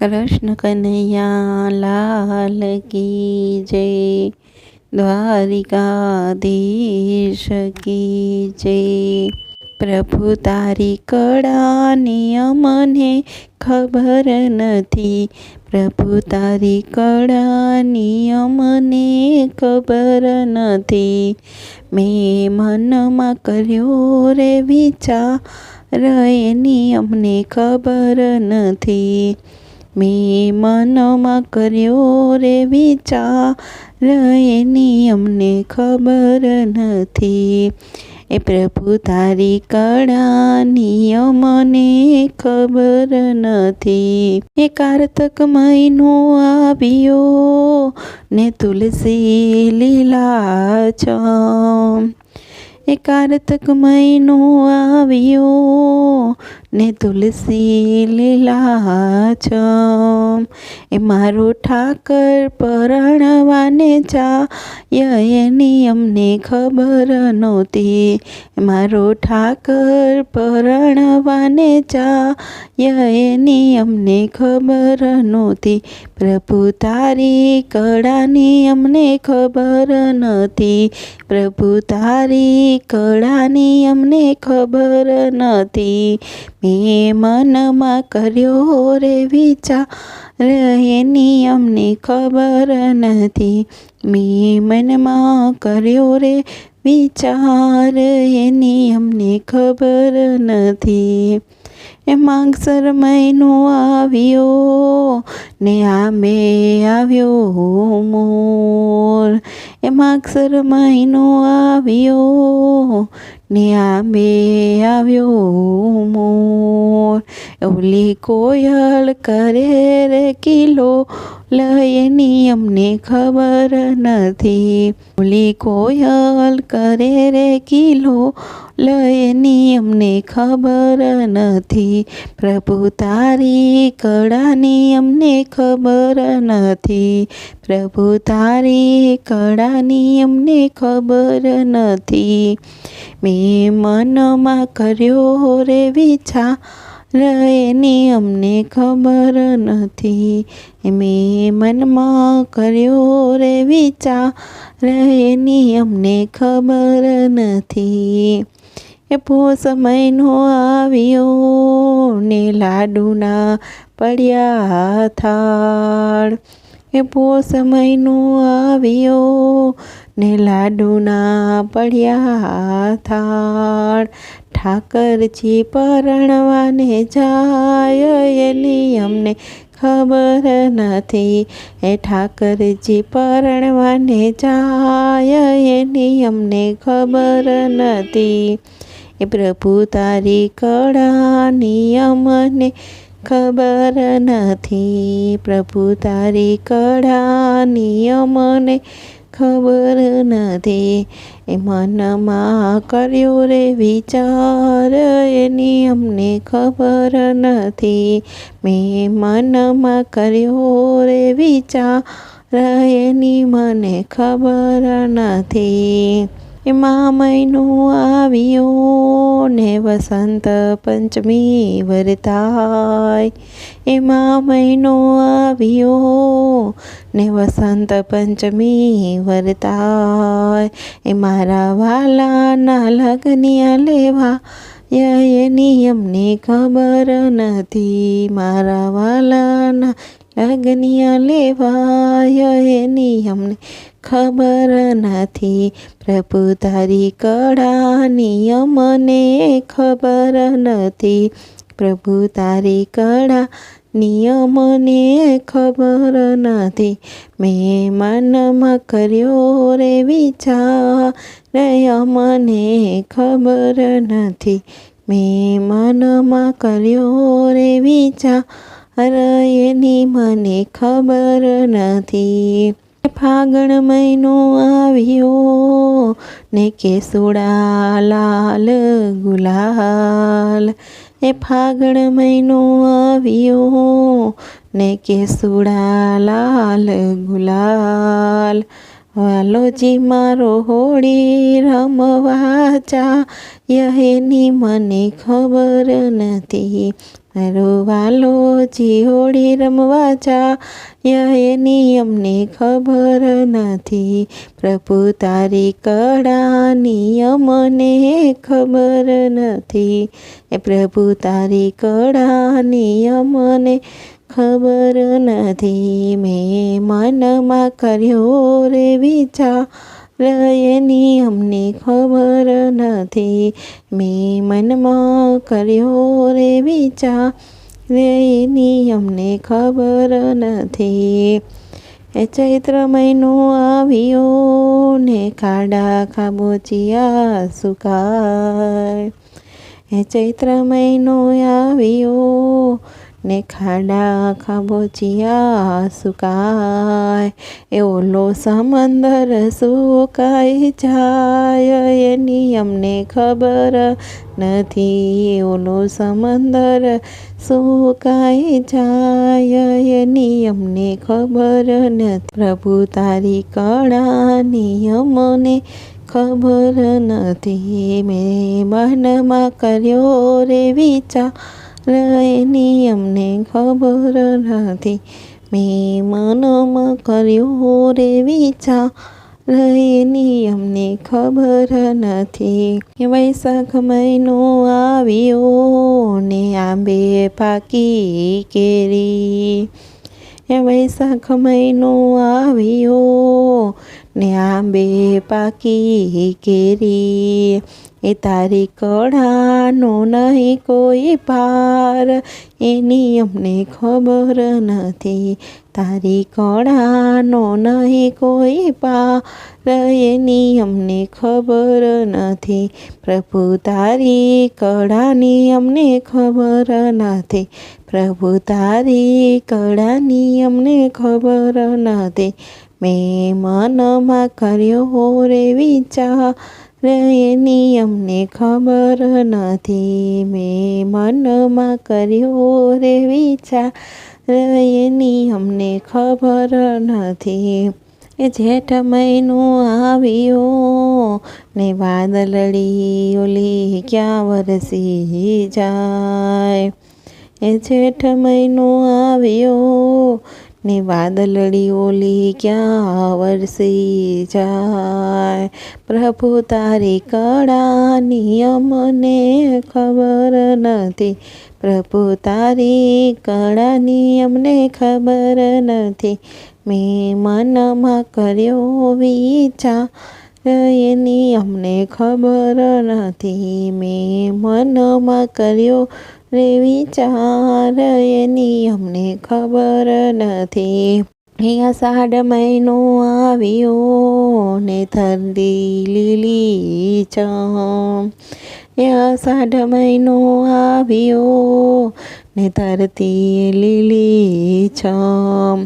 कृष्ण कन्हैया लाल की जय। દ્વારિકાધીશ કી જય। પ્રભુ તારી કળાની અમને ખબર નથી, પ્રભુ તારી કળાની અમને ખબર નથી। મેં મનમાં કર્યો રે વિચાર એની અમને ખબર નથી। મેં મનમાં કર્યો રે વિચાર એની અમને ખબર નથી। એ પ્રભુ તારી કળાની અમને ખબર નથી। એ કારતક મહિનો આવ્યો ને તુલસી લીલાછમ, એ કારતક મહિનો આવ્યો ને તુલસી લીલાછમ। એ મારો ઠાકર પરણવાને જાય એની અમને ખબર નહોતી। મારો ઠાકર પરણવાને જાય એની અમને ખબર નહોતી। પ્રભુ તારી કળાની અમને ખબર નથી, પ્રભુ તારી કળાની અમને ખબર નથી। મેં મનમાં કર્યો રે વિચાર એની અમને ખબર નથી। મેં મનમાં કર્યો રે વિચાર એની અમને ખબર નથી। એ માગસર મહિનો આવ્યો ને આંબે આવ્યો મોર, એ માગસર મહિનો આવ્યો ને આંબે આવ્યો મોર। ઓલી કોયલ કરે રે કિલો એની અમને ખબર નથી, ઓલી કોયલ કરે રે કિલો એની અમને ખબર નથી। પ્રભુ તારી કળાની અમને ખબર નથી, પ્રભુ તારી કળાની અમને ખબર નથી। મેં મનમાં કર્યો રે વિચાર એની અમને ખબર નથી। મેં મનમાં કર્યો રે વિચાર એની અમને ખબર નથી। એ પોષ મહિનો આવ્યો ને લાડુના પડ્યા થાળ, એ પોષ મહિનો આવ્યો ને લાડુના પડ્યા થાળ। ઠાકરજી પરણવાને જાય એની અમને ખબર નથી, એ ઠાકરજી પરણવાને જાય એની અમને ખબર નથી। એ પ્રભુ તારી કળાની અમને ખબર નથી, પ્રભુ તારી કળાની અમને ખબર નથી। એ મનમાં કર્યો રે વિચાર એની અમને ખબર નથી। મેં મનમાં કર્યો રે વિચાર એની મને ખબર નથી। એમાં મહિનો આવ્યો ને વસંત પંચમી વરતાય, એમાં મહિનો આવ્યો ને વસંત પંચમી વરતાય। એ મારા વાલાના લગ્નિયા લેવા એની અમને ખબર નથી, મારા વાલાના લગ્નિયા લેવાય એની અમને ખબર નથી। પ્રભુ તારી કળાની અમને ખબર નથી, પ્રભુ તારી કળાની અમને ખબર નથી। મેં મનમાં કર્યો રે વિચાર અમને ખબર નથી, મેં મનમાં કર્યો રે વિચાર એની મને ખબર નથી। ફાગણ મહિનો આવ્યો ને કેસુડા લાલ ગુલાલ, એ ફાગણ મહિનો આવ્યો ને કેસુડા લાલ ગુલાલ। વાલોજી મારો હોળી રમવા જાય એની મને ખબર નથી, મારો વાલો જીહોળી રમવા જાય એની અમને ખબર નથી. પ્રભુ તારી કળાની અમને ખબર નથી. એ પ્રભુ તારી કળાની અમને ખબર નથી. મેં મનમાં કર્યો રે વિચાર એની અમને ખબર નથી. મેં મનમાં કર્યો રે વિચાર એની અમને ખબર નથી. એ ચૈત્ર મહિનો આવ્યો ને ખાડા ખાબોચિયા સુકાય. એ ચૈત્ર મહિનો આવ્યો ને ખાડા ખાબોચિયા સુકાય. એ ઓલો સમંદર સુકાઈ જાય એની અમને ખબર નથી. ઓલો સમંદર સુકાઈ જાય એની અમને ખબર નથી. પ્રભુ તારી કળાની અમને ખબર નથી. મેં મનમાં કર્યો રે વિચાર એની અમને ખબર નથી. મેં મનમાં કર્યો રે વિચાર એની અમને ખબર નથી. વૈશાખ મહિનો આવ્યો ને આંબે પાકી કેરી. વૈશાખ મહિનો આવ્યો ને આંબે પાકી કેરી. એ તારી કળાનો નહીં કોઈ પાર એની અમને ખબર નથી. તારી કળાનો નહીં કોઈ પાર એની અમને ખબર નથી. પ્રભુ તારી કળાની અમને ખબર નથી. પ્રભુ તારી કળાની અમને ખબર નથી. મેં મનમાં કર્યો રે વિચાર એની અમને ખબર નથી. મેં મનમાં કર્યો રે વિચાર એની અમને ખબર નથી. એ જેઠ મહિનો આવ્યો ને વાદળડી ઓલી ક્યાં વરસી જાય. એ જેઠ મહિનો આવ્યો ને વાદળડી ઓલી ક્યાં વરસી જાય. પ્રભુ તારી કળાની અમને ખબર નથી. પ્રભુ તારી કળાની અમને ખબર નથી. મેં મનમાં કર્યો વિચાર એની અમને ખબર નથી. મેં મનમાં કર્યો રે વિચાર એની અમને ખબર નથી. અષાઢ મહિનો આવ્યો ને ઠંડી લીલી ચમ. અષાઢ મહિનો આવ્યો ને ધરતી લીલી છમ.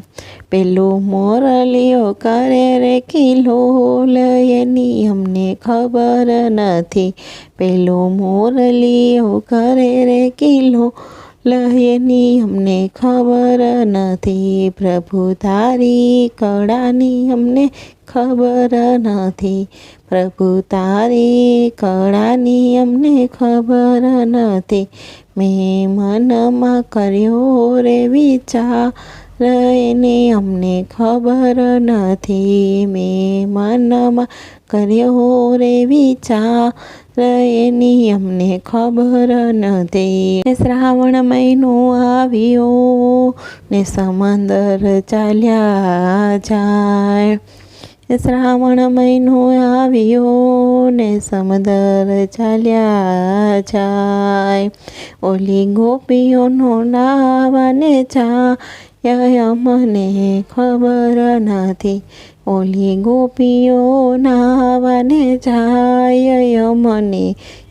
પેલો મોરલીઓ કરે રે કિલોલ એની અમને ખબર નથી. પેલો મોરલીઓ કરે રે કિલોલ એની અમને ખબર નથી. પ્રભુ તારી કળાની અમને ખબર નથી. પ્રભુ તારી કળાની અમને ખબર નથી. મેં મનમાં કર્યો રે વિચાર એની અમને ખબર નથી. મેં મનમાં કર્યો રે વિચાર એની અમને ખબર નથી. શ્રાવણ મહિનો આવ્યો ને સમંદર ચાલ્યા જાય. શ્રાવણ મહિનો આવ્યો ને સમંદર ચાલ્યા જાય. ઓલી ગોપીઓનો નાવાને જાય અમને ખબર નથી. ઓલી ગોપીઓ નાવાને જાય મને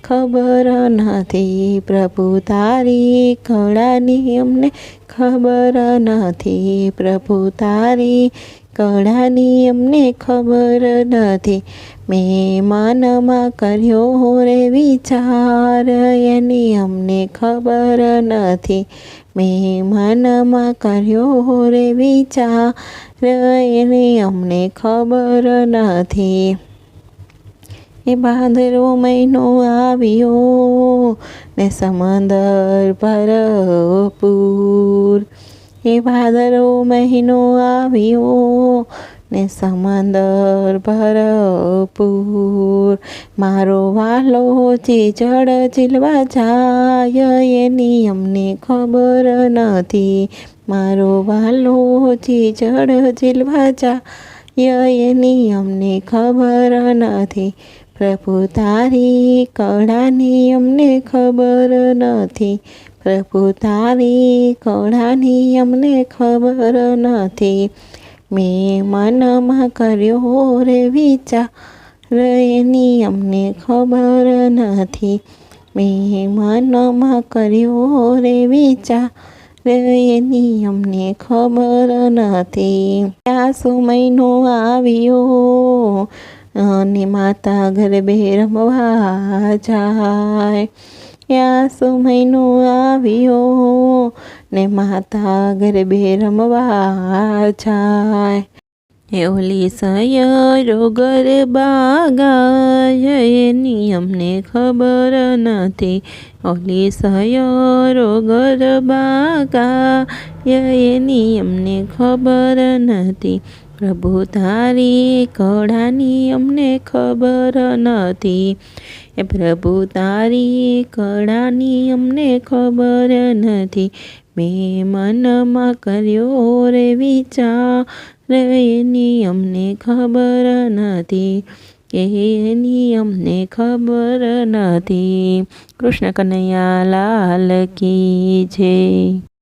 ખબર નથી. પ્રભુ તારી કળાની અમને ખબર નથી. પ્રભુ તારી કળાની અમને ખબર નથી. મેં મનમાં કર્યો રે વિચાર એની અમને ખબર નથી. મેં મનમાં કર્યો રે વિચાર એની અમને ખબર નથી. એ ભાદરવો મહિનો આવ્યો ને સમંદર ભરપૂર. એ ભાદરવો મહિનો આવ્યો ને સમંદર ભરપૂર. મારો વાલો ચીચડ ઝીલવા જાય એની અમને ખબર નથી. મારો વાલો ચીચડ ઝીલવા જાય એની અમને ખબર નથી. પ્રભુ તારી કળાની અમને ખબર નથી. પ્રભુ તારી કળાની અમને ખબર નથી. મેં મનમાં કર્યો રે વિચાર એની અમને ખબર નથી. મેં મનમાં કર્યો રે વિચાર એની અમને ખબર નથી. આસો મહિનો આવ્યો અને માતા ગરબે રમવા જાય. આસો મહિનો આવ્યો ને માતા ગરબે રમવા જાય. એ ઓલી સયરો ગરબા ગાય એની અમને ખબર નથી. ઓલી સયરો ગરબા ગાય એની અમને ખબર નથી. પ્રભુ તારી કળાની અમને ખબર નથી. એ પ્રભુ તારી કળાની અમને ખબર નથી. મેં મનમાં કર્યો રે વિચાર એની અમને ખબર નથી. એની અમને ખબર નથી. કૃષ્ણ કનૈયા લાલ કી જય.